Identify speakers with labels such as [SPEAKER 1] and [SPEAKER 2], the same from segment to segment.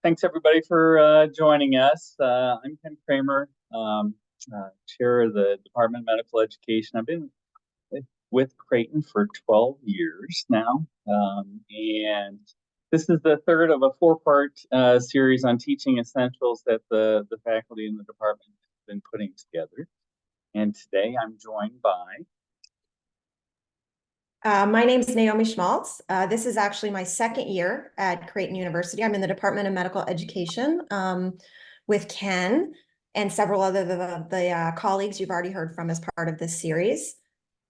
[SPEAKER 1] Thanks everybody for joining us. I'm Ken Kramer, chair of the Department of Medical Education. I've been with Creighton for 12 years now, and this is the third of a four-part series on teaching essentials that the faculty in the department have been putting together. And today I'm joined by
[SPEAKER 2] my name is Naomi Schmalz. This is actually my second year at Creighton University. I'm in the Department of Medical Education with Ken and several other of the colleagues you've already heard from as part of this series.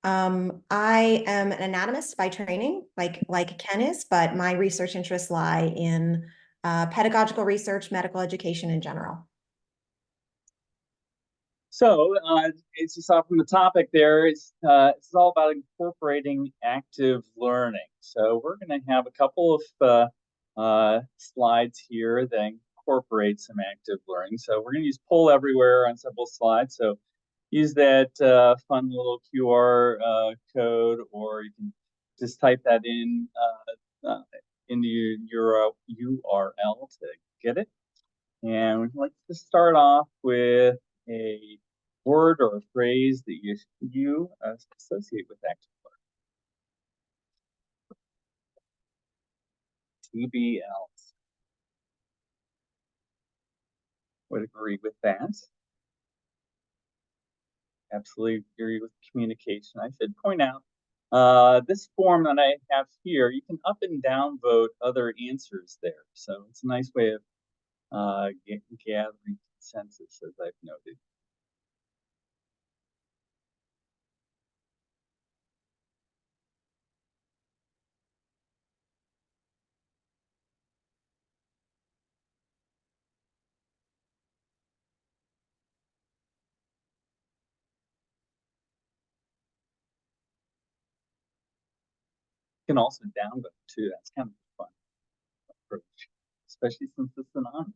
[SPEAKER 2] I am an anatomist by training, like Ken is, but my research interests lie in pedagogical research, medical education in general.
[SPEAKER 1] So, as you saw from the topic there, it's all about incorporating active learning. So we're going to have a couple of slides here that incorporate some active learning. So we're going to use Poll Everywhere on several slides. So use that fun little QR code, or you can just type that in into your URL to get it. And we'd like to start off with a word or a phrase that you associate with active learning. TBLs. Would agree with that. Absolutely agree with communication. I should point out this form that I have here, you can up and down vote other answers there. So it's a nice way of gathering consensus, as I've noted. You can also downvote too. That's kind of a fun approach, especially since it's anonymous.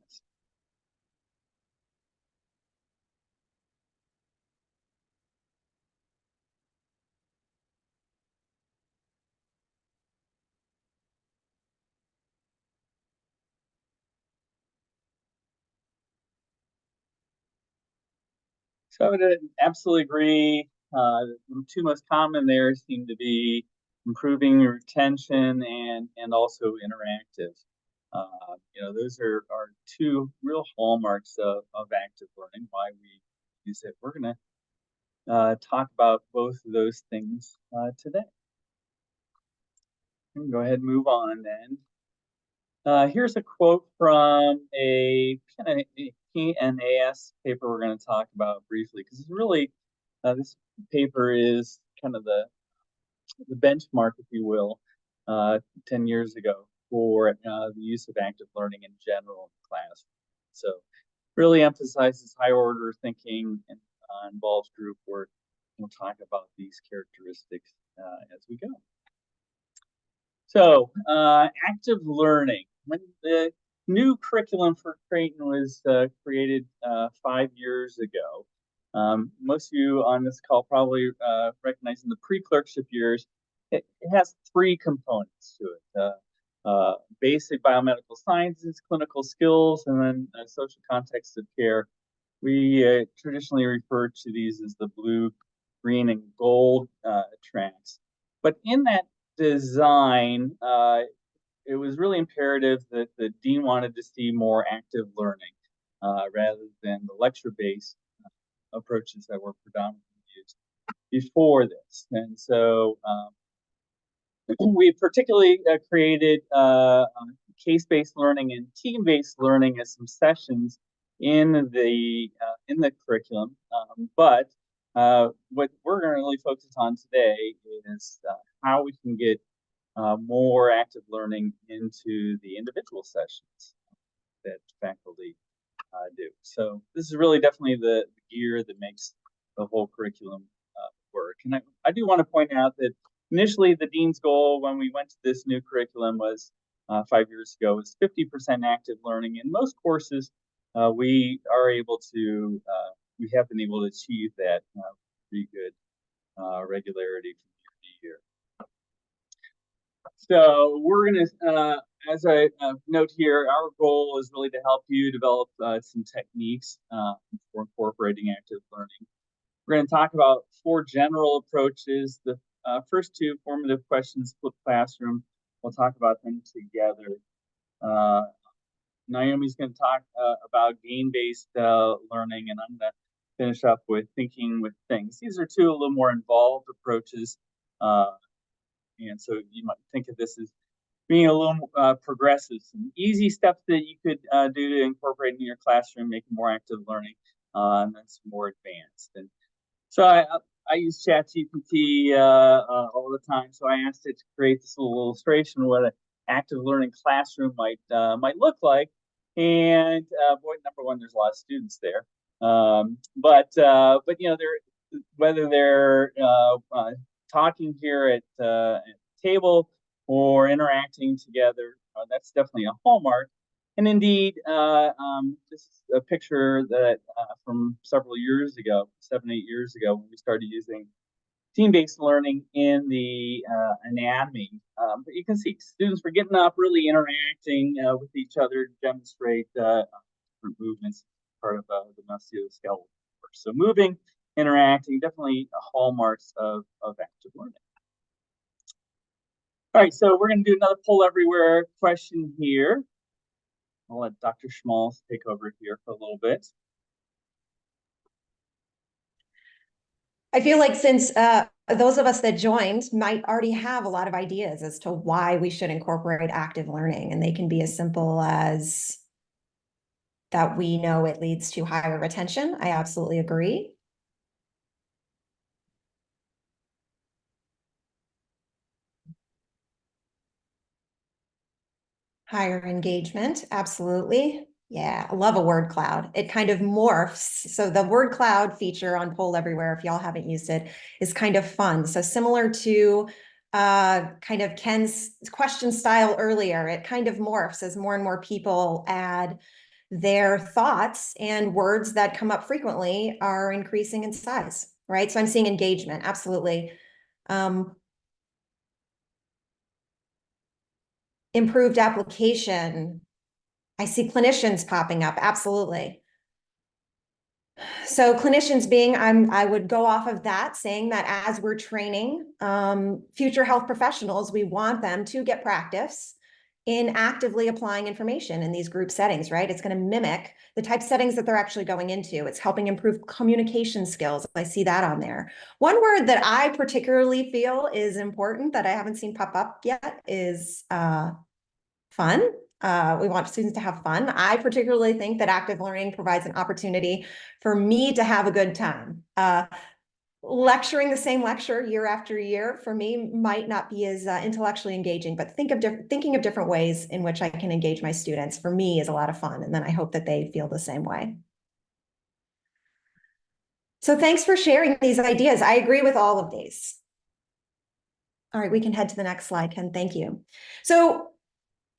[SPEAKER 1] So I would absolutely agree. The two most common there seem to be improving retention and also interactive. Those are two real hallmarks of active learning, why we use it. We're going to talk about both of those things today. We can go ahead and move on then. Here's a quote from a PNAS paper we're going to talk about briefly, because it's really, this paper is kind of the benchmark, if you will, 10 years ago for the use of active learning in general in class. So really emphasizes high order thinking and involves group work. We'll talk about these characteristics as we go. So active learning. When the new curriculum for Creighton was created 5 years ago, most of you on this call probably recognize in the pre-clerkship years, it has three components to it. Basic biomedical sciences, clinical skills, and then social context of care. We traditionally refer to these as the blue, green, and gold tracks. But in that design, it was really imperative that the dean wanted to see more active learning rather than the lecture-based approaches that were predominantly used before this. And so we particularly created case-based learning and team-based learning as some sessions in the curriculum. But what we're going to really focus on today is how we can get more active learning into the individual sessions that faculty do. So this is really definitely the gear that makes the whole curriculum work. And I do want to point out that initially the dean's goal when we went to this new curriculum was 5 years ago was 50% active learning. In most courses, we have been able to achieve that pretty good regularity from year to year. So we're going to as a note here, our goal is really to help you develop some techniques for incorporating active learning. We're going to talk about 4 general approaches. The first 2, formative questions, flipped classroom, we'll talk about them together. Naomi's going to talk about game-based learning, and I'm going to finish up with thinking with things. These are 2 a little more involved approaches, and so you might think of this as being a little progressive. Some easy steps that you could do to incorporate in your classroom, making more active learning, and then some more advanced. And so I use ChatGPT all the time. So I asked it to create this little illustration of what an active learning classroom might look like. And boy, number one, there's a lot of students there. But you know, whether they're talking here at the table or interacting together, that's definitely a hallmark. And indeed, this is a picture that from several years ago, 7, 8 years ago, when we started using team-based learning in the anatomy. But you can see students were getting up, really interacting with each other to demonstrate different movements, part of the musculoskeletal work. So moving, interacting, definitely hallmarks of active learning. All right, so we're going to do another poll everywhere question here. I'll let Dr. Schmalz take over here for a little bit.
[SPEAKER 2] I feel like since those of us that joined might already have a lot of ideas as to why we should incorporate active learning, and they can be as simple as that we know it leads to higher retention. I absolutely agree. Higher engagement, absolutely. Yeah, I love a word cloud. It kind of morphs. So the word cloud feature on Poll Everywhere, if y'all haven't used it, is kind of fun. So similar to kind of Ken's question style earlier, it kind of morphs as more and more people add their thoughts, and words that come up frequently are increasing in size, right? So I'm seeing engagement, absolutely. Improved application. I see clinicians popping up, absolutely. So clinicians being, I would go off of that, saying that as we're training future health professionals, we want them to get practice in actively applying information in these group settings, right? It's going to mimic the type settings that they're actually going into. It's helping improve communication skills. I see that on there. One word that I particularly feel is important that I haven't seen pop up yet is fun. We want students to have fun. I particularly think that active learning provides an opportunity for me to have a good time. Lecturing the same lecture year after year for me might not be as intellectually engaging, but thinking of different ways in which I can engage my students for me is a lot of fun. And then I hope that they feel the same way. So thanks for sharing these ideas. I agree with all of these. All right, we can head to the next slide, Ken. Thank you. So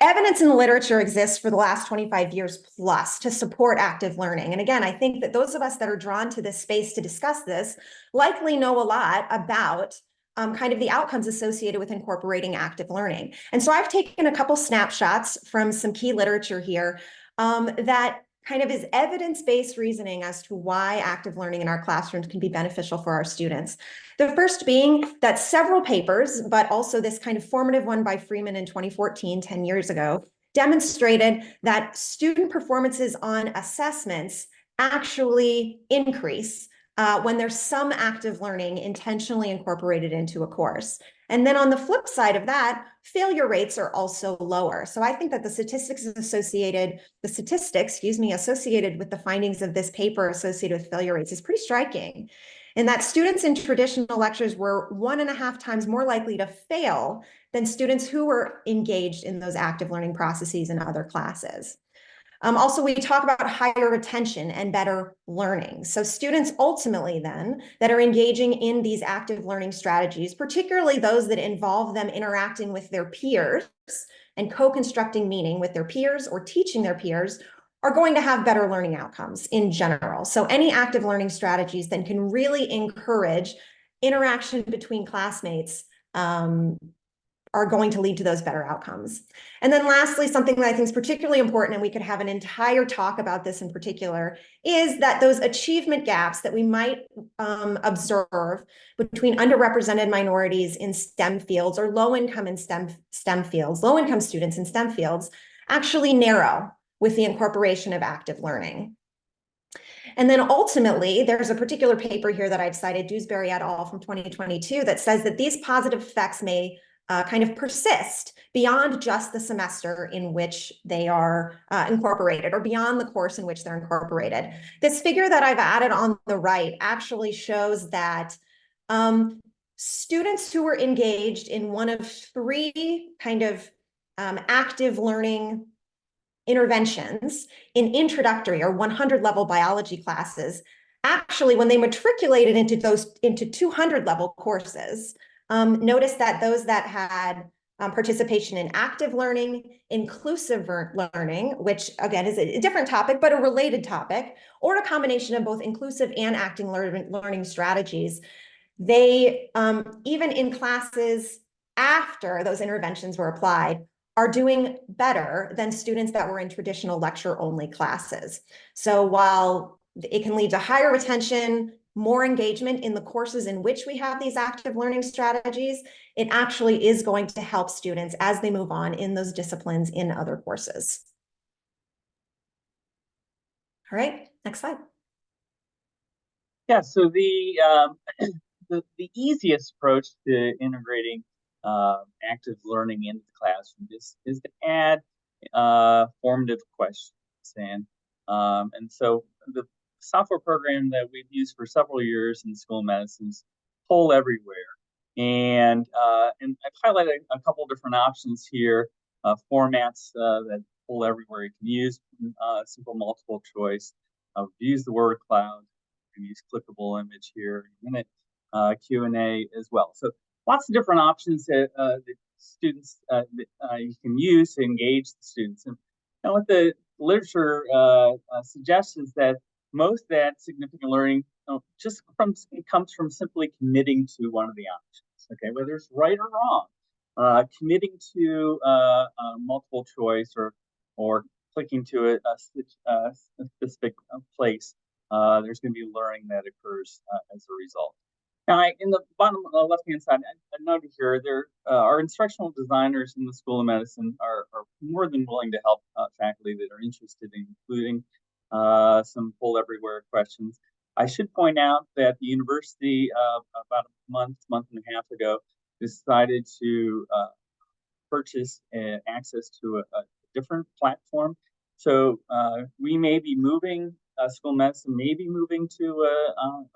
[SPEAKER 2] evidence in the literature exists for the last 25 years plus to support active learning. And again, I think that those of us that are drawn to this space to discuss this likely know a lot about kind of the outcomes associated with incorporating active learning. And so I've taken a couple snapshots from some key literature here that kind of is evidence-based reasoning as to why active learning in our classrooms can be beneficial for our students. The first being that several papers, but also this kind of formative one by Freeman in 2014, 10 years ago, demonstrated that student performances on assessments actually increase when there's some active learning intentionally incorporated into a course. And then on the flip side of that, failure rates are also lower. So I think that the statistics associated with the findings of this paper associated with failure rates is pretty striking. And that students in traditional lectures were 1.5 times more likely to fail than students who were engaged in those active learning processes in other classes. Also, we talk about higher retention and better learning. So students ultimately then that are engaging in these active learning strategies, particularly those that involve them interacting with their peers and co-constructing meaning with their peers or teaching their peers, are going to have better learning outcomes in general. So any active learning strategies then can really encourage interaction between classmates are going to lead to those better outcomes. And then lastly, something that I think is particularly important, and we could have an entire talk about this in particular, is that those achievement gaps that we might observe between underrepresented minorities in STEM fields or low-income in STEM fields, low-income students in STEM fields, actually narrow with the incorporation of active learning. And then ultimately, there's a particular paper here that I've cited, Dewsbury et al. From 2022, that says that these positive effects may kind of persist beyond just the semester in which they are incorporated, or beyond the course in which they're incorporated. This figure that I've added on the right actually shows that students who were engaged in one of three kind of active learning interventions in introductory or 100 level biology classes, actually, when they matriculated into 200 level courses, notice that those that had participation in active learning, inclusive learning, which again is a different topic, but a related topic, or a combination of both inclusive and active learning strategies, they, even in classes after those interventions were applied, are doing better than students that were in traditional lecture-only classes. So while it can lead to higher retention, more engagement in the courses in which we have these active learning strategies, it actually is going to help students as they move on in those disciplines in other courses. All right, next slide.
[SPEAKER 1] Yeah, so the easiest approach to integrating active learning into the classroom is to add formative questions. And so the software program that we've used for several years in school of medicine is Poll Everywhere. And I've highlighted a couple different options here, formats that Poll Everywhere you can use, simple multiple choice. Use the word cloud, and use clickable image here in a minute. Q&A as well. So lots of different options that students you can use to engage the students. And what the literature suggests is that most of that significant learning comes from simply committing to one of the options. Okay, whether it's right or wrong, committing to multiple choice or clicking to a specific place. There's going to be learning that occurs as a result. Now, in the bottom left-hand side, I noted here, our instructional designers in the School of Medicine are more than willing to help faculty that are interested in including some Poll Everywhere questions. I should point out that the university, about a month and a half ago, decided to purchase access to a different platform. So we may be moving, School of Medicine may be moving to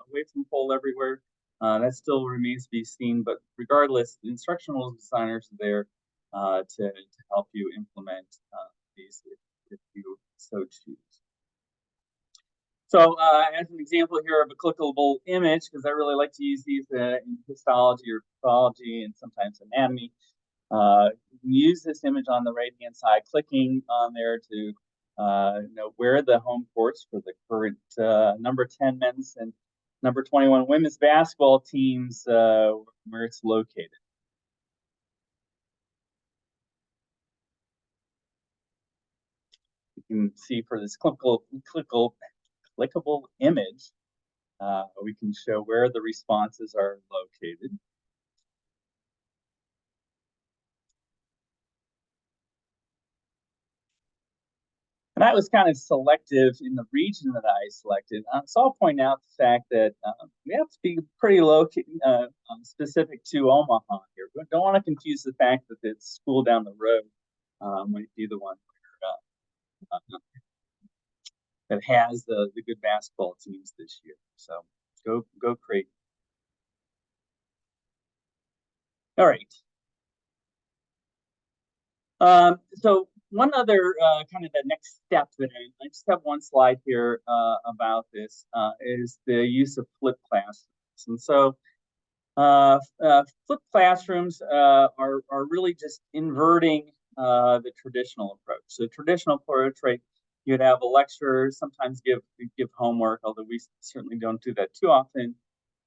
[SPEAKER 1] away from Poll Everywhere. That still remains to be seen, but regardless, the instructional designers are there to help you implement these if you so choose. So as an example here of a clickable image, because I really like to use these in histology or pathology and sometimes anatomy, you can use this image on the right-hand side, clicking on there to know where the home courts for the current number 10 men's and number 21 women's basketball teams, where it's located. You can see for this clickable image, we can show where the responses are located. And that was kind of selective in the region that I selected. So I'll point out the fact that we have to be pretty specific to Omaha here. We don't want to confuse the fact that the school down the road might be the one that has the good basketball teams this year. So go Creighton. All right. So one other kind of the next step that I just have one slide here about this is the use of flipped classrooms. And so flipped classrooms are really just inverting the traditional approach. So traditional approach, right? You'd have a lecturer, sometimes give homework, although we certainly don't do that too often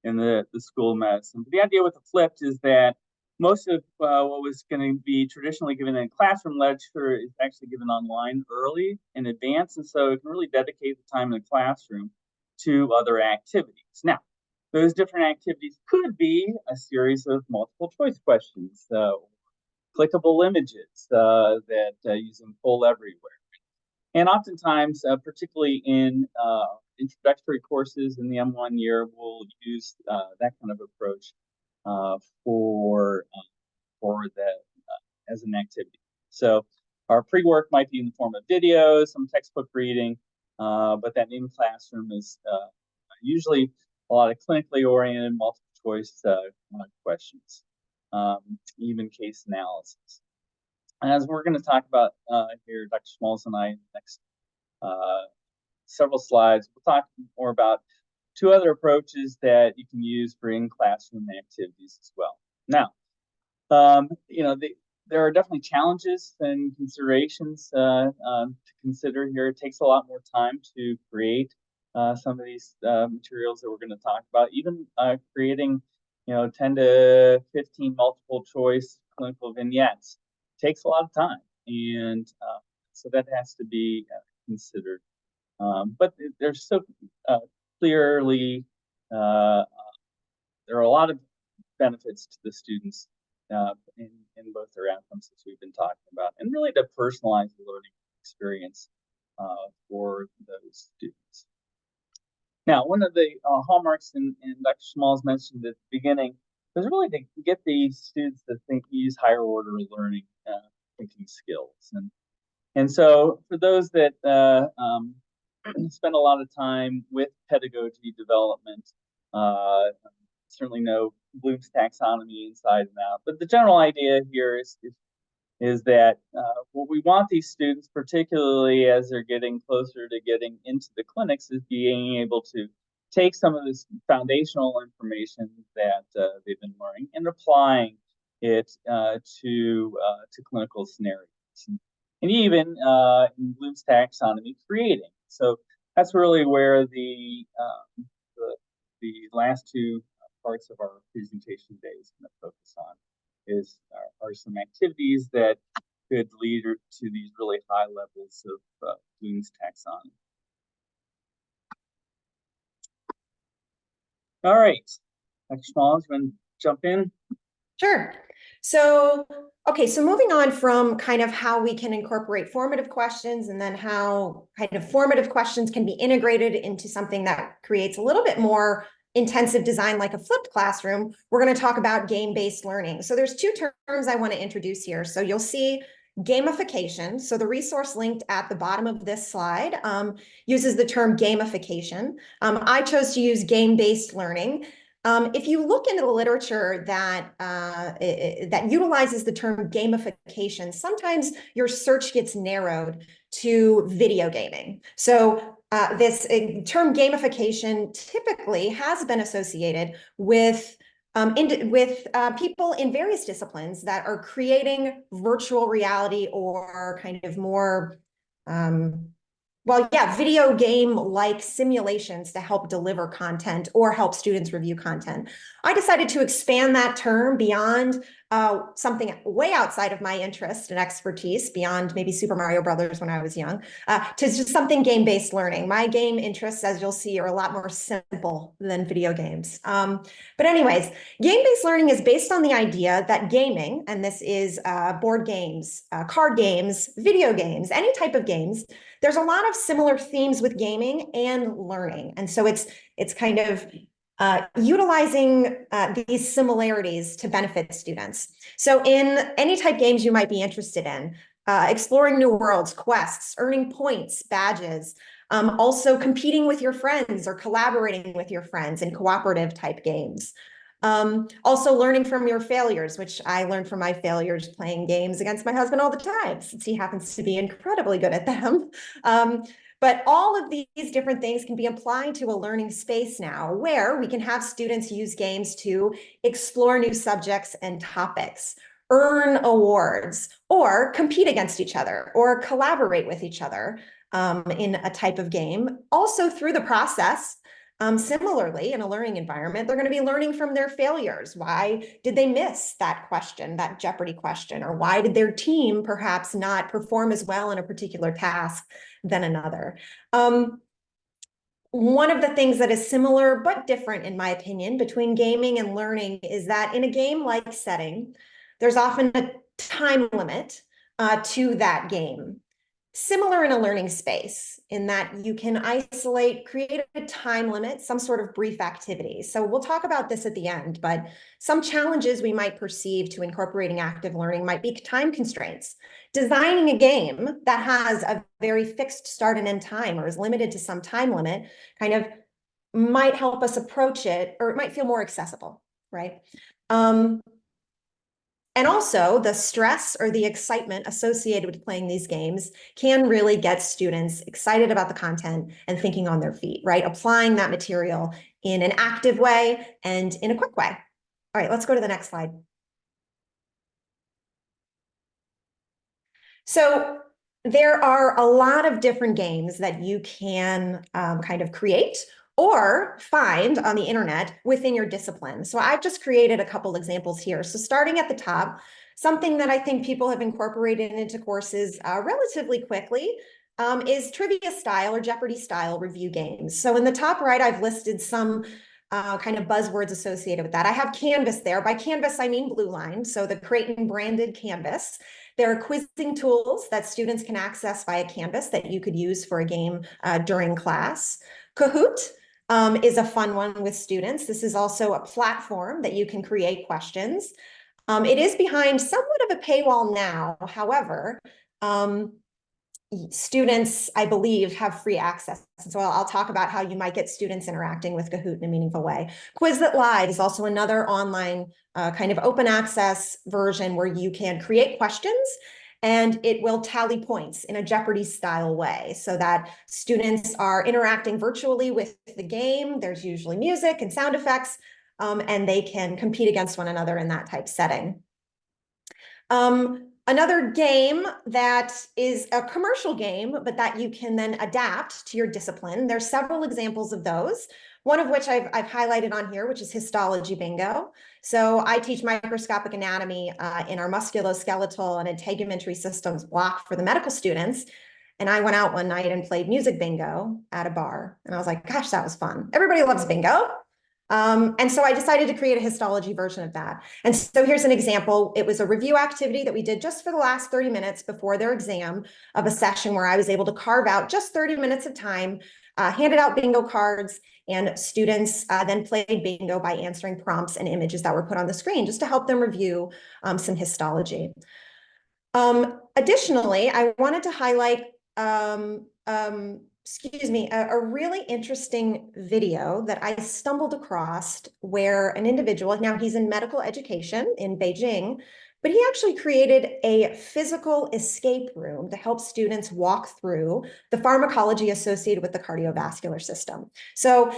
[SPEAKER 1] in the School of Medicine. But the idea with the flipped is that most of what was going to be traditionally given in a classroom lecture is actually given online early in advance, and so it can really dedicate the time in the classroom to other activities. Now, those different activities could be a series of multiple choice questions, clickable images that you can pull everywhere. And oftentimes, particularly in introductory courses in the M1 year, we'll use that kind of approach uh, for that as an activity. So our pre-work might be in the form of videos, some textbook reading, but that in classroom is usually a lot of clinically oriented multiple choice questions, even case analysis. And as we're going to talk about here, Dr. Schmalz and I, in the next several slides, we'll talk more about two other approaches that you can use for in-classroom activities as well. Now, there are definitely challenges and considerations to consider here. It takes a lot more time to create some of these materials that we're going to talk about. Even creating, 10 to 15 multiple choice clinical vignettes takes a lot of time, and so that has to be considered. But there's so clearly there are a lot of benefits to the students in both their outcomes that we've been talking about, and really to personalize the learning experience for those students. Now, one of the hallmarks, and Dr. Schmalz mentioned at the beginning, was really to get these students to use higher order learning thinking skills. And so for those that spend a lot of time with pedagogy development, certainly know Bloom's taxonomy inside and out. But the general idea here is that what we want these students, particularly as they're getting closer to getting into the clinics, is being able to take some of this foundational information that they've been learning and applying it to clinical scenarios. And even in Bloom's taxonomy, creating. So that's really where the last two parts of our presentation today is going to focus on are some activities that could lead to these really high levels of Bloom's taxonomy. All right, Dr. Schmalz, you want to jump in?
[SPEAKER 2] Sure. So, okay, so moving on from kind of how we can incorporate formative questions and then how kind of formative questions can be integrated into something that creates a little bit more intensive design like a flipped classroom, we're going to talk about game-based learning. So there's two terms I want to introduce here. So you'll see gamification. So the resource linked at the bottom of this slide uses the term gamification. I chose to use game-based learning. If you look into the literature that that utilizes the term gamification, sometimes your search gets narrowed to video gaming. So this term gamification typically has been associated with people in various disciplines that are creating virtual reality or kind of more video game-like simulations to help deliver content or help students review content. I decided to expand that term beyond something way outside of my interest and expertise, beyond maybe Super Mario Brothers when I was young, to just something game-based learning. My game interests, as you'll see, are a lot more simple than video games. But anyways, game-based learning is based on the idea that gaming, and this is board games, card games, video games, any type of games, there's a lot of similar themes with gaming and learning. And so it's kind of utilizing these similarities to benefit students. So in any type games you might be interested in, exploring new worlds, quests, earning points, badges, also competing with your friends or collaborating with your friends in cooperative type games. Also learning from your failures, which I learned from my failures playing games against my husband all the time, since he happens to be incredibly good at them. But all of these different things can be applied to a learning space now, where we can have students use games to explore new subjects and topics, earn awards, or compete against each other, or collaborate with each other in a type of game. Also through the process, Similarly, in a learning environment, they're going to be learning from their failures. Why did they miss that question, that Jeopardy question? Or why did their team perhaps not perform as well in a particular task than another? One of the things that is similar but different, in my opinion, between gaming and learning is that in a game-like setting, there's often a time limit to that game. Similar in a learning space, in that you can isolate, create a time limit, some sort of brief activity. So we'll talk about this at the end, but some challenges we might perceive to incorporating active learning might be time constraints. Designing a game that has a very fixed start and end time or is limited to some time limit kind of might help us approach it, or it might feel more accessible, right? And also the stress or the excitement associated with playing these games can really get students excited about the content and thinking on their feet, right? Applying that material in an active way and in a quick way. All right, let's go to the next slide. So there are a lot of different games that you can kind of create or find on the internet within your discipline. So I've just created a couple examples here. So starting at the top, something that I think people have incorporated into courses relatively quickly is trivia style or Jeopardy style review games. So in the top right, I've listed some kind of buzzwords associated with that. I have Canvas there. By Canvas, I mean Blue Line. So the Creighton branded Canvas. There are quizzing tools that students can access via Canvas that you could use for a game during class. Kahoot is a fun one with students. This is also a platform that you can create questions. It is behind somewhat of a paywall now. However, students, I believe, have free access. So I'll talk about how you might get students interacting with Kahoot in a meaningful way. Quizlet Live is also another online kind of open access version where you can create questions and it will tally points in a Jeopardy style way so that students are interacting virtually with the game. There's usually music and sound effects, and they can compete against one another in that type setting. Another game that is a commercial game, but that you can then adapt to your discipline. There's several examples of those. One of which I've highlighted on here, which is histology bingo. So I teach microscopic anatomy in our musculoskeletal and integumentary systems block for the medical students. And I went out one night and played music bingo at a bar. And I was like, gosh, that was fun. Everybody loves bingo. And so I decided to create a histology version of that. And so here's an example. It was a review activity that we did just for the last 30 minutes before their exam of a session where I was able to carve out just 30 minutes of time, handed out bingo cards, and students then played bingo by answering prompts and images that were put on the screen just to help them review some histology. Additionally, I wanted to highlight a really interesting video that I stumbled across where an individual, now he's in medical education in Beijing, but he actually created a physical escape room to help students walk through the pharmacology associated with the cardiovascular system. So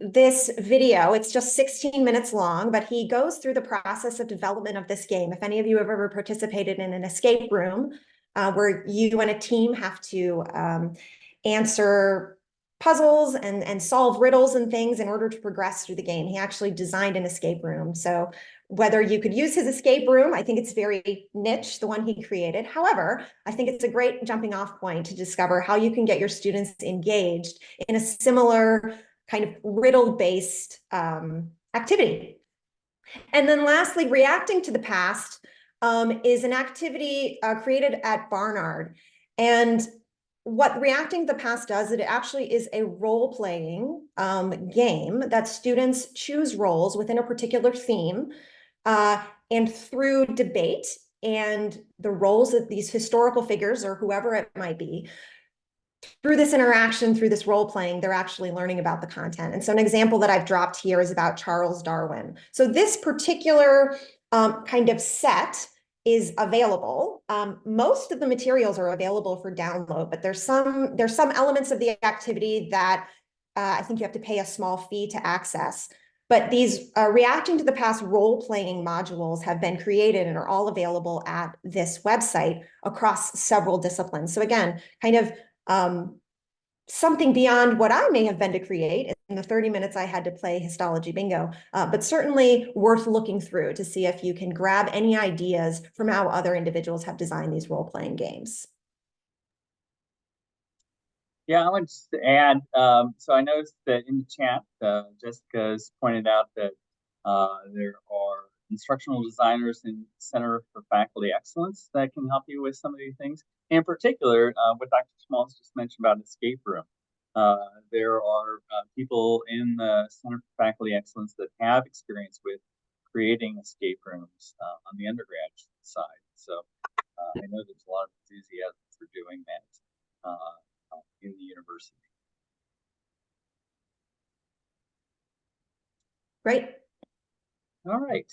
[SPEAKER 2] this video, it's just 16 minutes long, but he goes through the process of development of this game. If any of you have ever participated in an escape room where you and a team have to answer puzzles and solve riddles and things in order to progress through the game. He actually designed an escape room. So whether you could use his escape room, I think it's very niche, the one he created. However, I think it's a great jumping off point to discover how you can get your students engaged in a similar kind of riddle-based activity. And then lastly, reacting to the past is an activity created at Barnard. And what reacting to the past does, it actually is a role-playing game that students choose roles within a particular theme, and through debate and the roles of these historical figures or whoever it might be, through this interaction, through this role playing, they're actually learning about the content. And so an example that I've dropped here is about Charles Darwin. So this particular kind of set is available. Most of the materials are available for download, but there's some elements of the activity that I think you have to pay a small fee to access. But these reacting to the past role-playing modules have been created and are all available at this website across several disciplines. So again, kind of something beyond what I may have been to create in the 30 minutes I had to play histology bingo, but certainly worth looking through to see if you can grab any ideas from how other individuals have designed these role-playing games.
[SPEAKER 1] Yeah, I want to add. So I noticed that in the chat, Jessica's pointed out that there are instructional designers in Center for Faculty Excellence that can help you with some of these things. In particular, what Dr. Schmalz just mentioned about escape room. There are people in the Center for Faculty Excellence that have experience with creating escape rooms on the undergrad side. So I know there's a lot of enthusiasm for doing that in the university.
[SPEAKER 2] Great.
[SPEAKER 1] All right.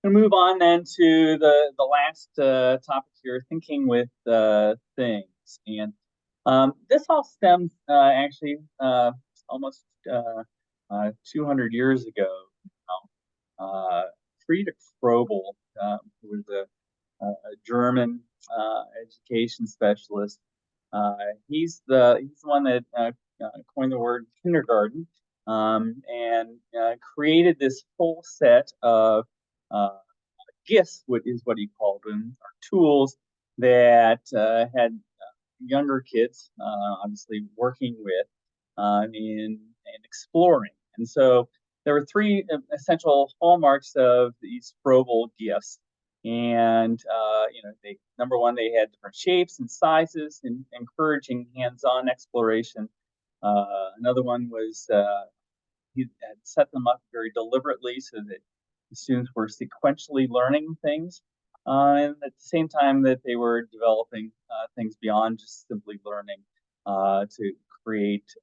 [SPEAKER 1] We'll move on then to the last topic here, thinking with things. And this all stems actually almost 200 years ago. Friedrich Frobel, who was a German education specialist. He's the one that coined the word kindergarten, and created this whole set of gifts, what he called them, or tools that had younger kids obviously working with in exploring. And so there were three essential hallmarks of these Frobel gifts. And number one, they had different shapes and sizes, and encouraging hands-on exploration. Another one was he had set them up very deliberately so that the students were sequentially learning things, and at the same time that they were developing things beyond just simply learning to create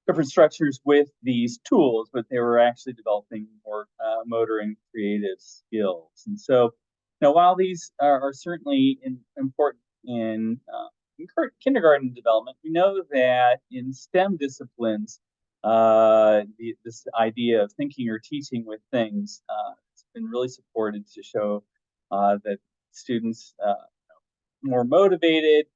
[SPEAKER 1] different structures with these tools, but they were actually developing more motor and creative skills. And so, while these are certainly important in kindergarten development, we know that in STEM disciplines, this idea of thinking or teaching with things has been really supported to show that students more motivated,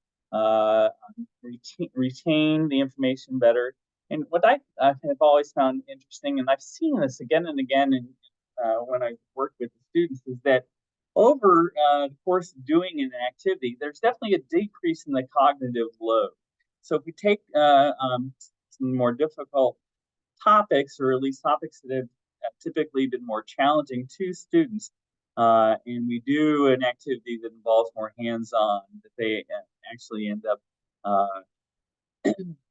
[SPEAKER 1] retain the information better. And what I have always found interesting, and I've seen this again and again when I work with the students, is that over the course of doing an activity, there's definitely a decrease in the cognitive load. So if we take some more difficult topics, or at least topics that have typically been more challenging to students, and we do an activity that involves more hands-on, that they actually end up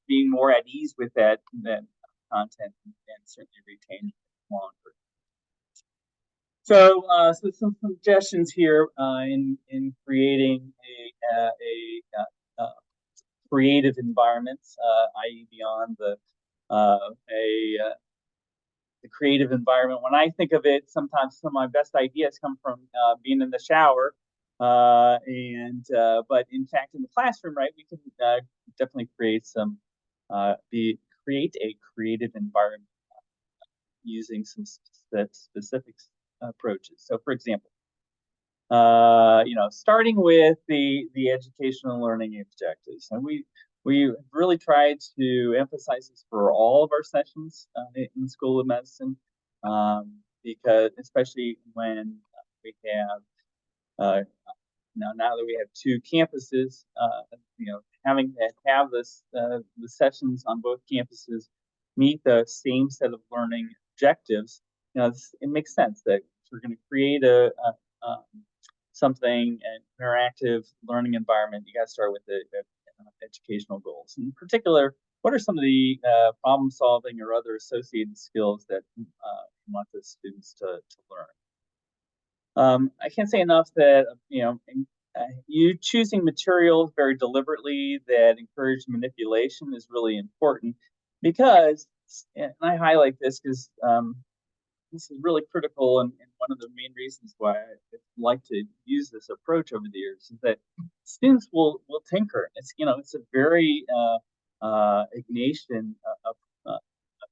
[SPEAKER 1] being more at ease with that content, and certainly retaining it longer. So some suggestions here in creating a creative environment, i.e., beyond the creative environment. When I think of it, sometimes some of my best ideas come from being in the shower. But in fact, in the classroom, right, we can definitely create create a creative environment using some specific approaches. So, for example, starting with the educational and learning objectives, and we really tried to emphasize this for all of our sessions in the School of Medicine, because especially when we have now that we have two campuses, having to have the sessions on both campuses meet the same set of learning objectives, it makes sense that if we're going to create something, an interactive learning environment, you got to start with the educational goals. In particular, what are some of the problem solving or other associated skills that you want the students to learn? I can't say enough that you choosing materials very deliberately that encourage manipulation is really important, because, and I highlight this because this is really critical, and one of the main reasons why I like to use this approach over the years is that students will tinker. It's a very Ignatian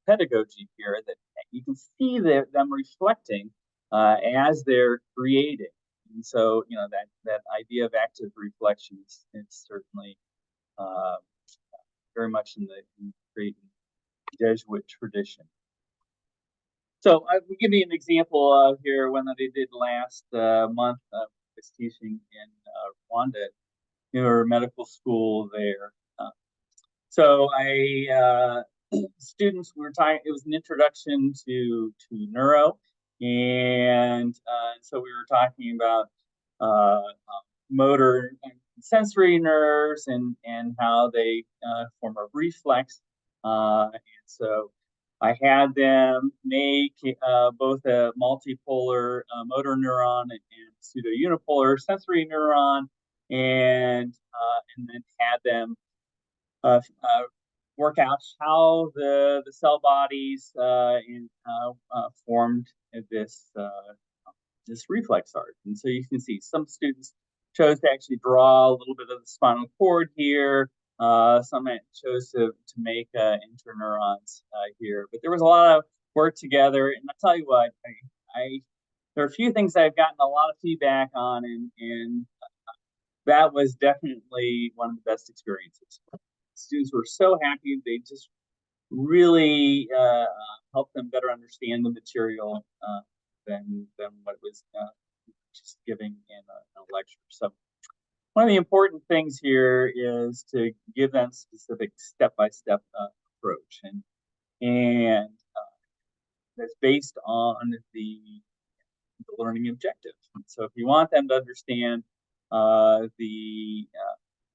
[SPEAKER 1] pedagogy here, that you can see them reflecting as they're creating. And so that idea of active reflection is certainly very much in the Creighton Jesuit tradition. So I will give you an example here, one that I did last month. I was teaching in Rwanda, medical school there. So students were talking. It was an introduction to neuro, and so we were talking about motor and sensory nerves and how they form a reflex. And so I had them make both a multipolar motor neuron and pseudo-unipolar sensory neuron, and then had them work out how the cell bodies formed this reflex art. And so you can see some students chose to actually draw a little bit of the spinal cord here. Some chose to make interneurons here. But there was a lot of work together. And I'll tell you what, there are a few things I've gotten a lot of feedback on, and that was definitely one of the best experiences. Students were so happy. They just really helped them better understand the material than what was just giving in a lecture. So one of the important things here is to give them specific step-by-step approach, and that's based on the learning objective. So if you want them to understand the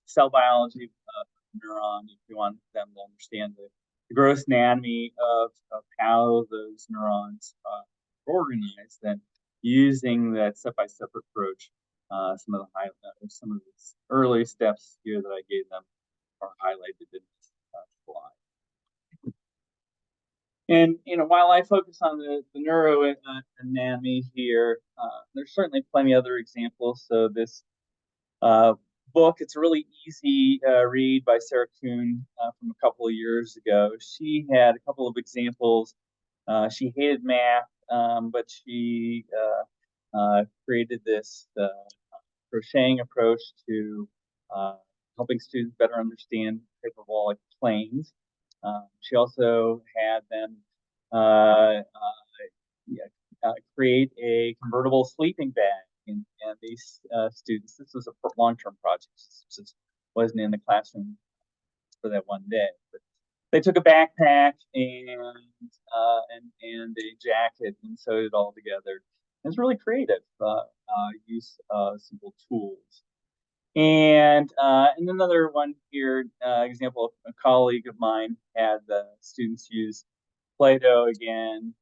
[SPEAKER 1] cell biology of neuron, if you want them to understand the gross anatomy of how those neurons are organized, then using that step-by-step approach, some of the early steps here that I gave them are highlighted in this slide. And while I focus on the neuro anatomy here, there's certainly plenty of other examples. So this book, it's a really easy read by Sarah Kuhn from a couple of years ago. She had a couple of examples. She hated math, but she created this crocheting approach to helping students better understand hyperbolic planes. She also had them create a convertible sleeping bag. And these students, this was a long-term project. This just wasn't in the classroom for that one day. But they took a backpack and a jacket and sewed it all together. It's really creative use of simple tools. And another one here, example, a colleague of mine had the students use Play-Doh again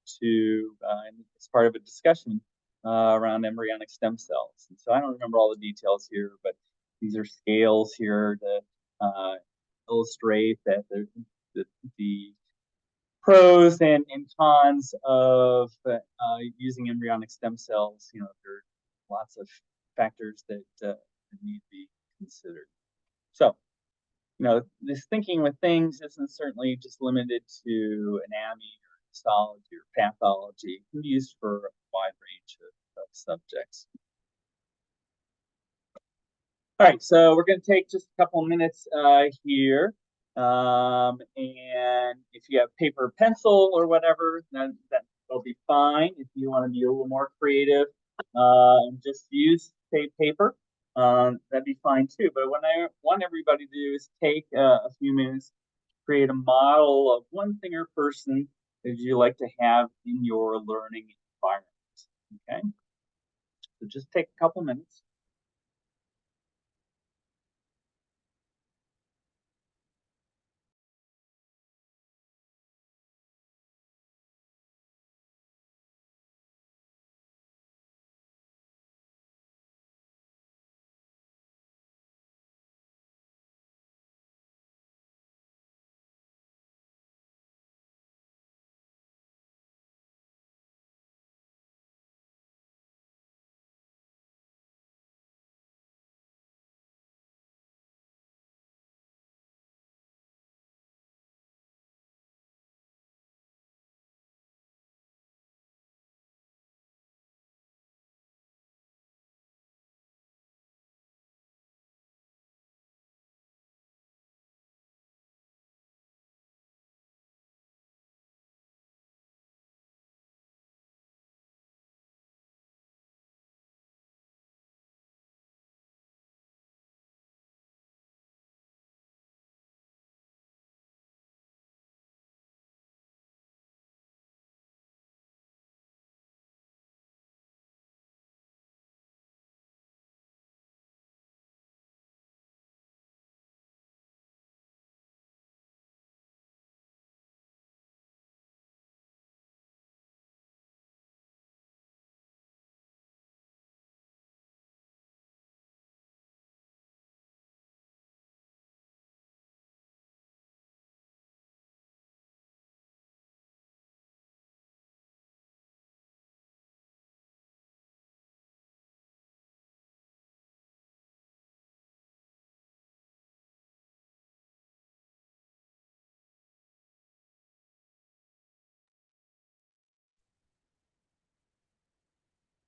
[SPEAKER 1] as part of a discussion around embryonic stem cells. And so I don't remember all the details here, but these are scales here to illustrate that the pros and cons of using embryonic stem cells. There are lots of factors that need to be considered. So, this thinking with things isn't certainly just limited to anatomy or histology or pathology. It can be used for a wide range of subjects. All right, so we're going to take just a couple minutes here. And if you have paper, pencil, or whatever, then that'll be fine. If you want to be a little more creative and just use paper, that'd be fine too. But what I want everybody to do is take a few minutes, create a model of one thing or person that you like to have in your learning environment. Okay, so just take a couple minutes.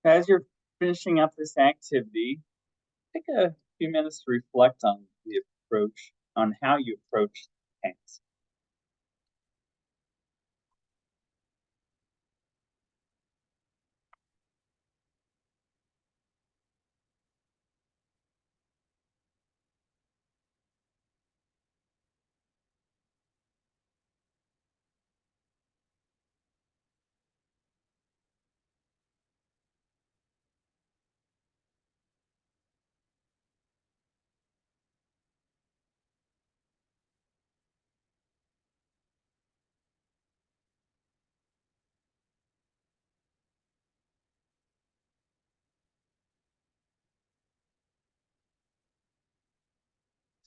[SPEAKER 1] As you're finishing up this activity, take a few minutes to reflect on the approach, on how you approach the task.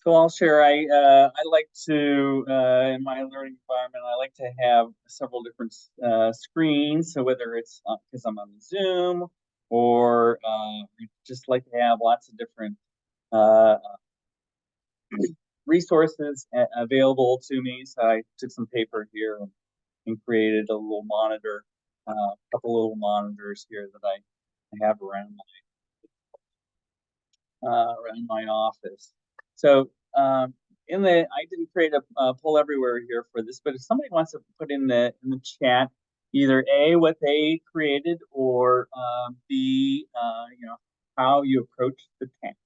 [SPEAKER 1] So I'll share. I like to in my learning environment, I like to have several different screens. So whether it's because I'm on Zoom or just like to have lots of different uh, resources available to me. So I took some paper here and created a little monitor, a couple little monitors here that I have around my office. So I didn't create a poll everywhere here for this, but if somebody wants to put in the chat either A, what they created, or B, how you approach the task.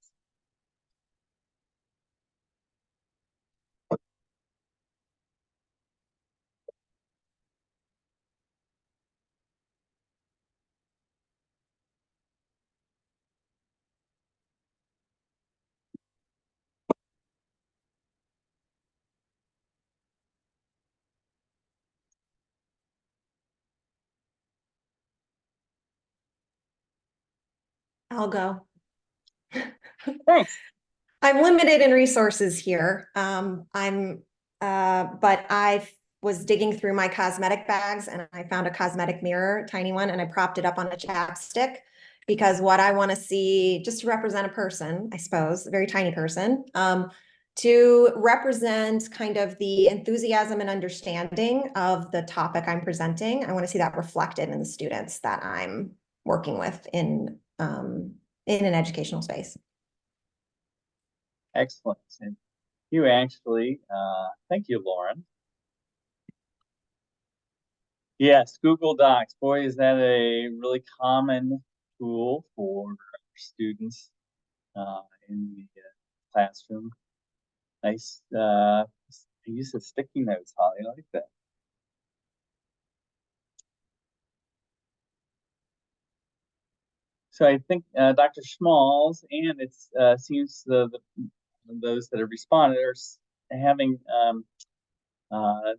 [SPEAKER 2] I'll go.
[SPEAKER 1] Thanks.
[SPEAKER 2] I'm limited in resources here. But I was digging through my cosmetic bags and I found a cosmetic mirror, tiny one, and I propped it up on a chapstick because what I want to see, just to represent a person, I suppose, a very tiny person, to represent kind of the enthusiasm and understanding of the topic I'm presenting. I want to see that reflected in the students that I'm working with in an educational space.
[SPEAKER 1] Excellent. And you actually, thank you, Lauren. Yes, Google Docs. Boy, is that a really common tool for students in the classroom. Nice use of sticky notes, Holly. I like that. So I think Dr. Schmalz and it seems those that have responded are having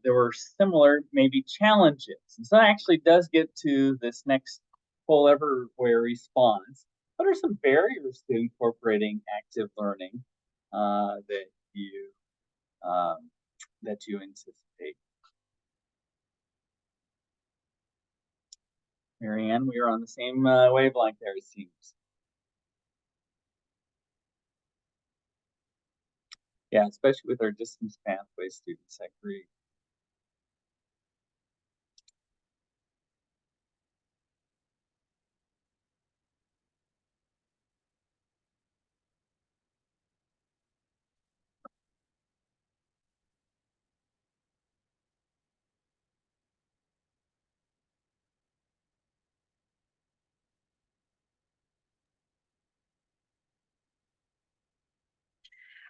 [SPEAKER 1] there were similar maybe challenges. And so that actually does get to this next poll everywhere response. What are some barriers to incorporating active learning that you um, anticipate? Marianne, we are on the same wavelength there, it seems. Yeah, especially with our distance pathway students, I agree.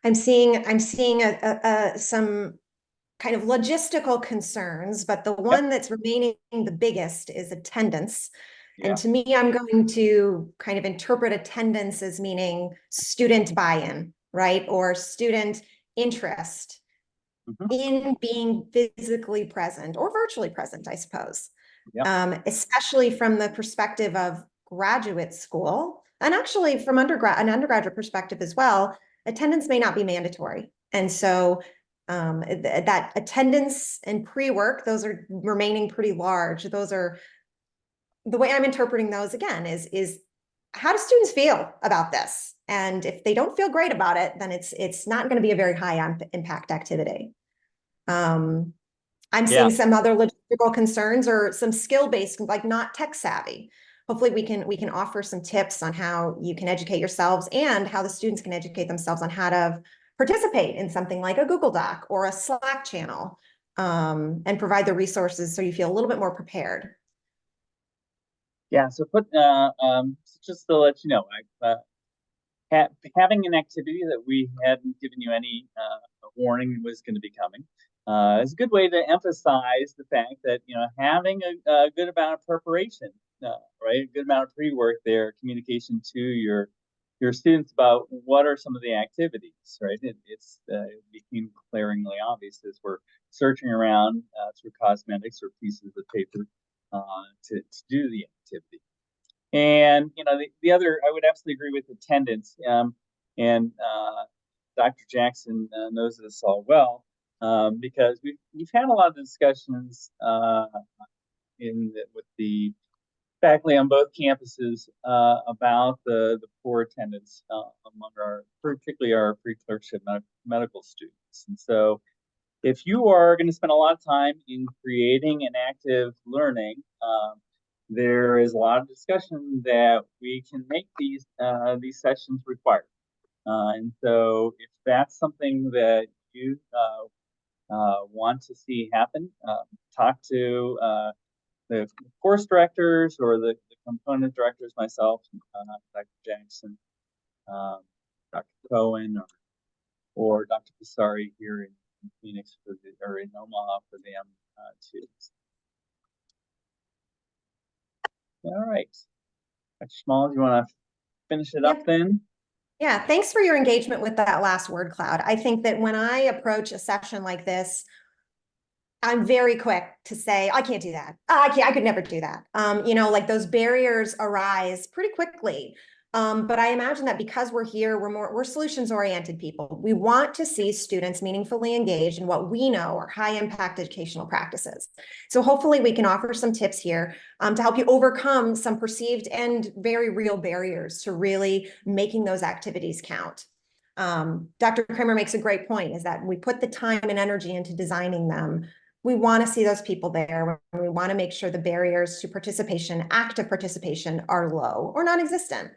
[SPEAKER 2] I'm seeing some kind of logistical concerns, but the one that's remaining the biggest is attendance. And
[SPEAKER 1] Yeah.
[SPEAKER 2] to me, I'm going to kind of interpret attendance as meaning student buy-in, right? Or student interest in being physically present or virtually present, I suppose.
[SPEAKER 1] Yeah.
[SPEAKER 2] Especially from the perspective of graduate school, and actually from an undergraduate perspective as well, attendance may not be mandatory. And so that attendance and pre-work, those are remaining pretty large. Those are, the way I'm interpreting those again is how do students feel about this? And if they don't feel great about it, then it's not going to be a very high impact activity. I'm seeing some other logistical concerns or some skill-based, like not tech savvy, hopefully we can offer some tips on how you can educate yourselves and how the students can educate themselves on how to participate in something like a Google Doc or a Slack channel, and provide the resources so you feel a little bit more prepared.
[SPEAKER 1] Yeah, so just to let you know, having an activity that we hadn't given you any warning was going to be coming is a good way to emphasize the fact that having a good amount of preparation, right, a good amount of pre-work there, communication to your students about what are some of the activities, right? It became glaringly obvious as we're searching around through cosmetics or pieces of paper to do the activity. And the other, I would absolutely agree with attendance. And Dr. Jackson knows this all well because we've had a lot of discussions with the faculty on both campuses about the poor attendance among particularly our pre-clerkship medical students. And so, if you are going to spend a lot of time in creating an active learning, there is a lot of discussion that we can make these sessions required. And so if that's something that you want to see happen, talk to the course directors or the component directors, myself, Dr. Jackson, Dr. Cohen, or Dr. Pisari here in Phoenix or in Omaha for them too. All right. Dr. Schmalz, you want to finish it up then?
[SPEAKER 2] Yeah, thanks for your engagement with that last word cloud. I think that when I approach a session like this, I'm very quick to say, I can't do that. I could never do that. Like those barriers arise pretty quickly. But I imagine that because we're here, we're solutions-oriented people. We want to see students meaningfully engaged in what we know are high-impact educational practices. So hopefully we can offer some tips here to help you overcome some perceived and very real barriers to really making those activities count. Dr. Kramer makes a great point, is that we put the time and energy into designing them. We want to see those people there. We want to make sure the barriers to participation, active participation, are low or non-existent.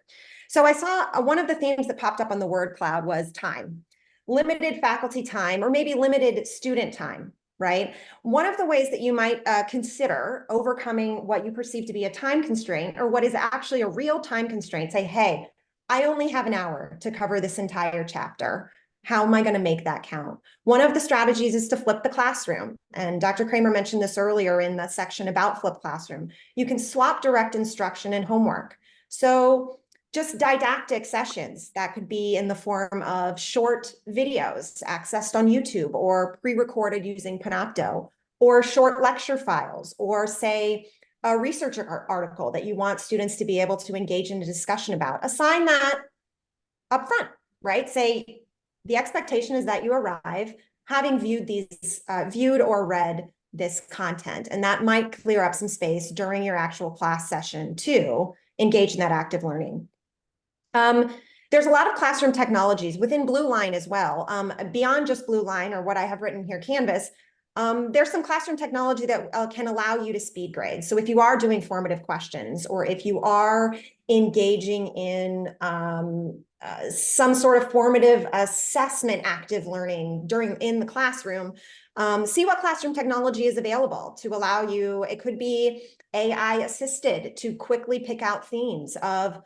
[SPEAKER 2] So I saw one of the themes that popped up on the word cloud was time, limited faculty time, or maybe limited student time, right? One of the ways that you might consider overcoming what you perceive to be a time constraint, or what is actually a real time constraint, say, hey, I only have an hour to cover this entire chapter. How am I going to make that count? One of the strategies is to flip the classroom. And Dr. Kramer mentioned this earlier in the section about flipped classroom. You can swap direct instruction and homework. So just didactic sessions that could be in the form of short videos accessed on YouTube or pre-recorded using Panopto, or short lecture files, or say a research article that you want students to be able to engage in a discussion about. Assign that up front, right? Say, the expectation is that you arrive having viewed or read this content, and that might clear up some space during your actual class session to engage in that active learning. There's a lot of classroom technologies within Blue Line as well. Beyond just Blue Line, or what I have written here, Canvas, there's some classroom technology that can allow you to speed grade. So if you are doing formative questions, or if you are engaging in some sort of formative assessment active learning in the classroom, see what classroom technology is available to allow you. It could be AI assisted to quickly pick out themes of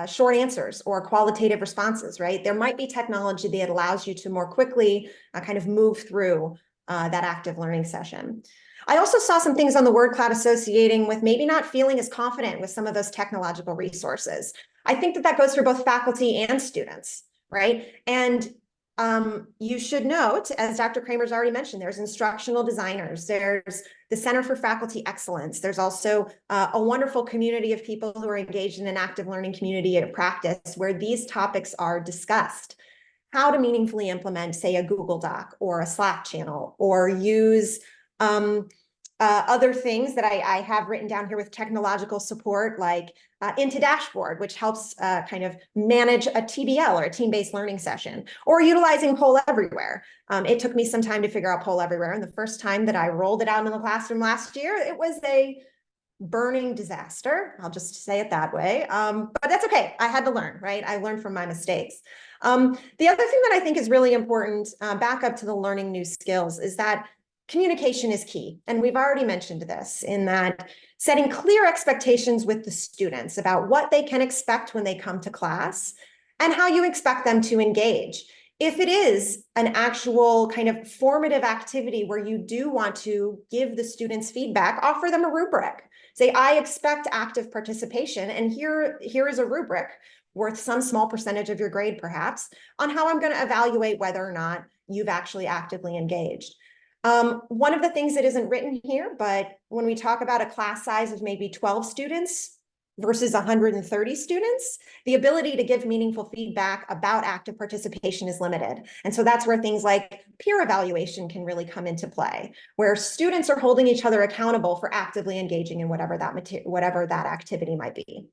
[SPEAKER 2] short answers or qualitative responses, right? There might be technology that allows you to more quickly kind of move through that active learning session. I also saw some things on the word cloud associating with maybe not feeling as confident with some of those technological resources. I think that goes for both faculty and students, right? And you should note, as Dr. Kramer's already mentioned, there's instructional designers, there's the Center for Faculty Excellence. There's also a wonderful community of people who are engaged in an active learning community at practice where these topics are discussed. How to meaningfully implement, say, a Google Doc or a Slack channel, or use other things that I have written down here with technological support, like Into Dashboard, which helps kind of manage a TBL or a team-based learning session, or utilizing Poll Everywhere. It took me some time to figure out Poll Everywhere, and the first time that I rolled it out in the classroom last year, it was a burning disaster. I'll just say it that way. But that's okay. I had to learn, right? I learned from my mistakes. The other thing that I think is really important, back up to the learning new skills, is that communication is key. And we've already mentioned this in that setting clear expectations with the students about what they can expect when they come to class and how you expect them to engage. If it is an actual kind of formative activity where you do want to give the students feedback, offer them a rubric. Say, I expect active participation, and here is a rubric worth some small percentage of your grade, perhaps, on how I'm going to evaluate whether or not you've actually actively engaged. One of the things that isn't written here, but when we talk about a class size of maybe 12 students versus 130 students, the ability to give meaningful feedback about active participation is limited. And so that's where things like peer evaluation can really come into play, where students are holding each other accountable for actively engaging in whatever that activity might be.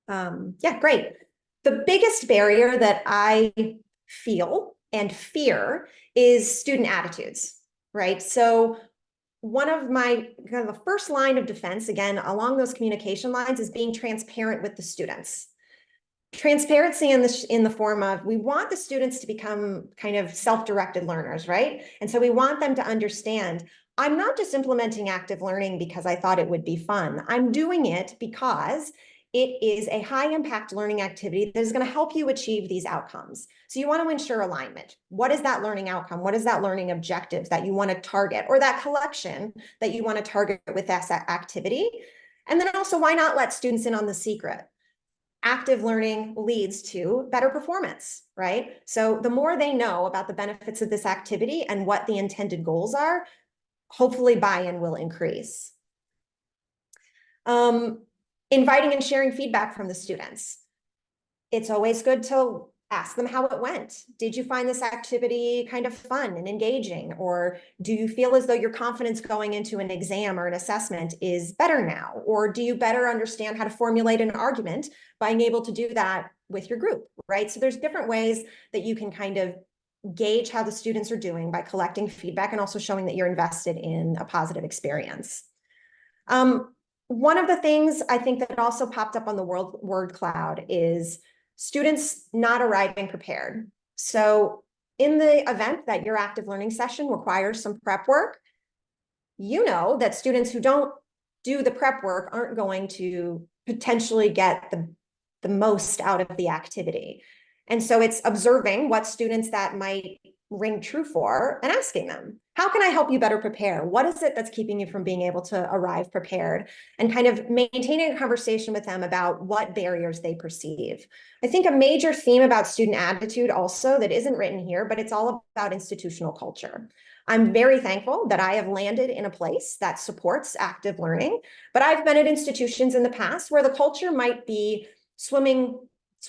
[SPEAKER 2] Yeah, great. The biggest barrier that I feel and fear is student attitudes, right? So one of my kind of the first line of defense, again, along those communication lines, is being transparent with the students. Transparency in the form of, we want the students to become kind of self-directed learners, right? And so we want them to understand, I'm not just implementing active learning because I thought it would be fun. I'm doing it because it is a high impact learning activity that is going to help you achieve these outcomes. So you want to ensure alignment. What is that learning outcome? What is that learning objectives that you want to target, or that collection that you want to target with that activity? And then also, why not let students in on the secret? Active learning leads to better performance, right? So the more they know about the benefits of this activity and what the intended goals are, hopefully buy-in will increase. Inviting and sharing feedback from the students. It's always good to ask them how it went. Did you find this activity kind of fun and engaging? Or do you feel as though your confidence going into an exam or an assessment is better now? Or do you better understand how to formulate an argument by being able to do that with your group, right? So there's different ways that you can kind of gauge how the students are doing by collecting feedback and also showing that you're invested in a positive experience. One of the things I think that also popped up on the word cloud is students not arriving prepared. So in the event that your active learning session requires some prep work, you know that students who don't do the prep work aren't going to potentially get the most out of the activity. And so it's observing what students that might ring true for and asking them, how can I help you better prepare? What is it that's keeping you from being able to arrive prepared? And kind of maintaining a conversation with them about what barriers they perceive. I think a major theme about student attitude also that isn't written here, but it's all about institutional culture. I'm very thankful that I have landed in a place that supports active learning, but I've been at institutions in the past where the culture might be swimming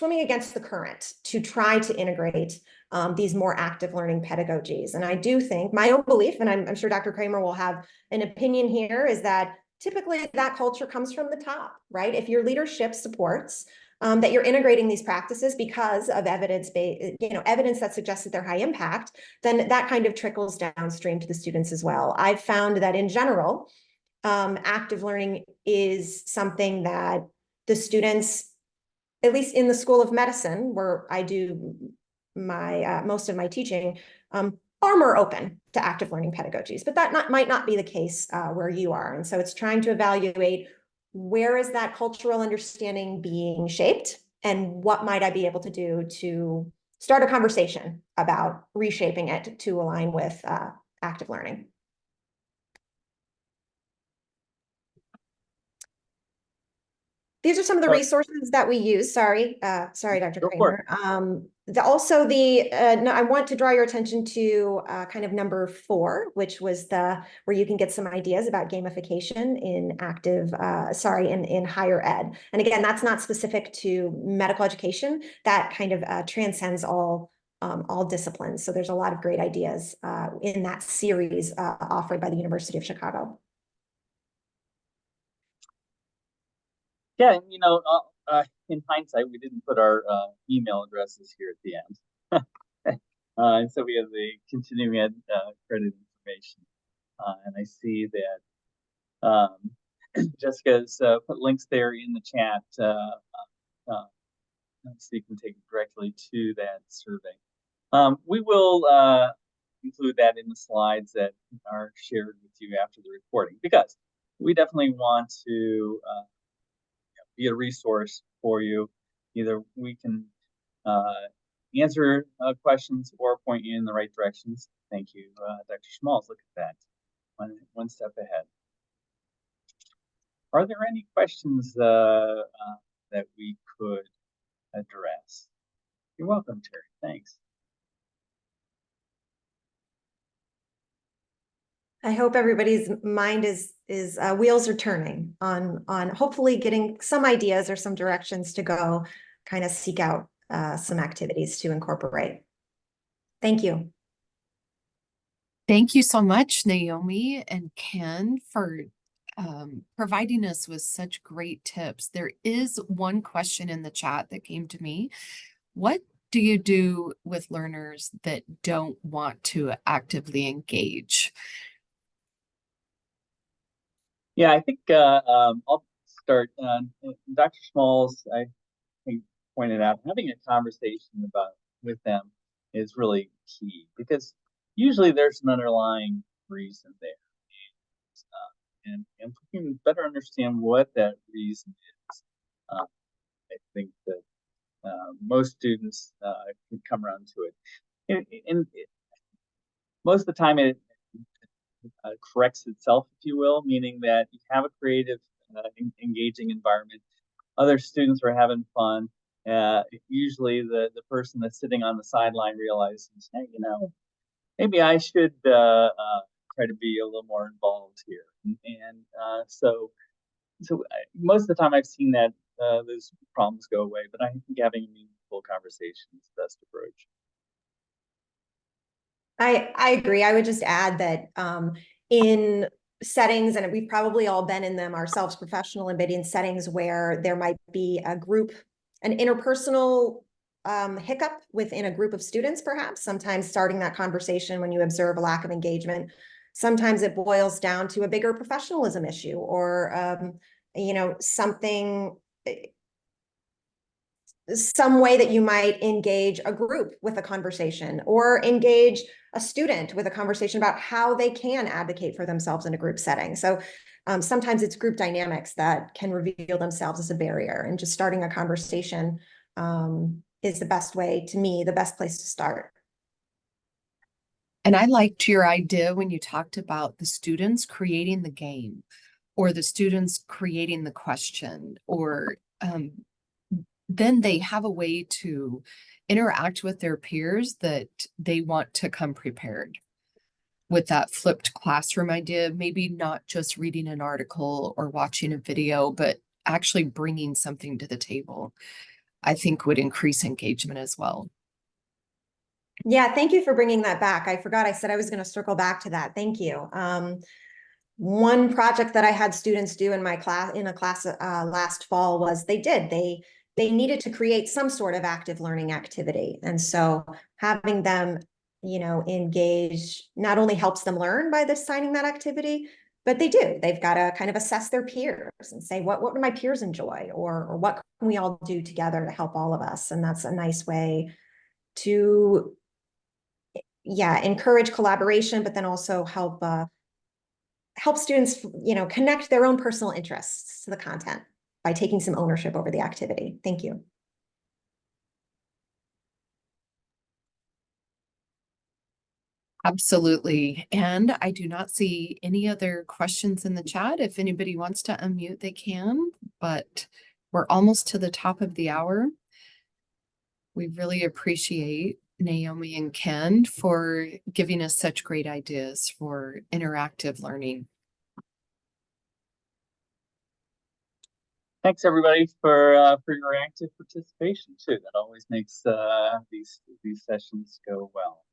[SPEAKER 2] against the current to try to integrate these more active learning pedagogies. And I do think, my own belief, and I'm sure Dr. Kramer will have an opinion here, is that typically that culture comes from the top, right? If your leadership supports that you're integrating these practices because of evidence that suggests that they're high impact, then that kind of trickles downstream to the students as well. I've found that in general, active learning is something that the students, at least in the School of Medicine, where I do my most of my teaching, are more open to active learning pedagogies, but that might not be the case where you are. And so it's trying to evaluate, where is that cultural understanding being shaped, and what might I be able to do to start a conversation about reshaping it to align with active learning. These are some of the resources that we use. Sorry, Dr. Kramer. I want to draw your attention to kind of number 4, which was where you can get some ideas about gamification in in higher ed. And again, that's not specific to medical education. That kind of transcends all disciplines. So there's a lot of great ideas in that series offered by the University of Chicago.
[SPEAKER 1] Yeah, in hindsight, we didn't put our email addresses here at the end. And so we have the continuing ed credit information. And I see that Um, Jessica's put links there in the chat uh, so you can take it directly to that survey. We will include that in the slides that are shared with you after the recording, because we definitely want to be a resource for you. Either we can answer questions or point you in the right directions. Thank you, Dr. Schmalz. Look at that, one step ahead. Are there any questions that we could address? You're welcome, Terry. Thanks.
[SPEAKER 2] I hope everybody's mind is wheels are turning on hopefully getting some ideas or some directions to go kind of seek out some activities to incorporate. Thank you.
[SPEAKER 3] Thank you so much, Naomi and Ken, for providing us with such great tips. There is one question in the chat that came to me. What do you do with learners that don't want to actively engage?
[SPEAKER 1] Yeah, I think I'll start. Dr. Schmalz, I think, pointed out having a conversation with them is really key, because usually there's an underlying reason there, and if we can better understand what that reason is, I think that most students can come around to it. And most of the time, it corrects itself, if you will, meaning that you have a creative, engaging environment. Other students are having fun. Usually the person that's sitting on the sideline realizes, hey, maybe I should try to be a little more involved here. And so most of the time I've seen that those problems go away, but I think having a meaningful conversation is the best approach.
[SPEAKER 2] I agree. I would just add that in settings, and we've probably all been in them ourselves, professional and in settings where there might be a group, an interpersonal hiccup within a group of students, perhaps. Sometimes starting that conversation when you observe a lack of engagement, sometimes it boils down to a bigger professionalism issue, or something, some way that you might engage a group with a conversation, or engage a student with a conversation about how they can advocate for themselves in a group setting. So sometimes it's group dynamics that can reveal themselves as a barrier, and just starting a conversation is the best way, to me, the best place to start.
[SPEAKER 3] And I liked your idea when you talked about the students creating the game, or the students creating the question, or then they have a way to interact with their peers that they want to come prepared. With that flipped classroom idea, maybe not just reading an article or watching a video, but actually bringing something to the table, I think would increase engagement as well.
[SPEAKER 2] Yeah, thank you for bringing that back. I forgot, I said I was going to circle back to that. Thank you. One project that I had students do in my class, last fall, was they needed to create some sort of active learning activity. And so having them, engage not only helps them learn by assigning that activity, but they've got to kind of assess their peers and say, what do my peers enjoy, or what can we all do together to help all of us? And that's a nice way to, encourage collaboration, but then also help students, connect their own personal interests to the content by taking some ownership over the activity. Thank you.
[SPEAKER 3] Absolutely. And I do not see any other questions in the chat. If anybody wants to unmute, they can, but we're almost to the top of the hour. We really appreciate Naomi and Ken for giving us such great ideas for interactive learning.
[SPEAKER 1] Thanks everybody for your active participation too. That always makes these sessions go well.